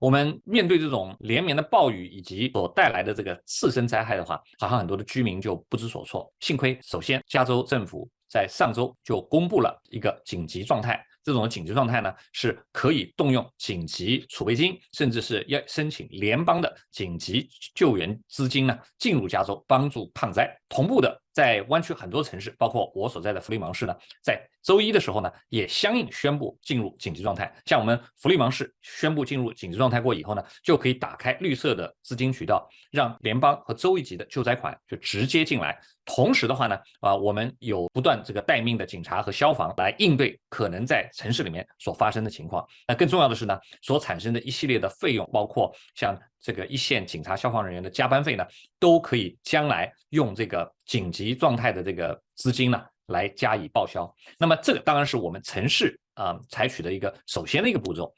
我们面对这种连绵的暴雨以及所带来的这个次生灾害的话，好像很多的居民就不知所措。幸亏，首先加州政府在上周就公布了一个紧急状态。这种紧急状态呢，是可以动用紧急储备金，甚至是要申请联邦的紧急救援资金呢，进入加州帮助抗灾。同步的，在湾区很多城市，包括我所在的弗利芒市呢，在周一的时候呢，也相应宣布进入紧急状态。像我们弗利芒市宣布进入紧急状态过以后呢，就可以打开绿色的资金渠道，让联邦和州一级的救灾款就直接进来。同时的话呢，我们有不断这个待命的警察和消防来应对可能在城市里面所发生的情况。那更重要的是呢，所产生的一系列的费用，包括像这个一线警察、消防人员的加班费呢，都可以将来用这个紧急状态的这个资金呢来加以报销。那么这个当然是我们城市采取的一个首先的一个步骤。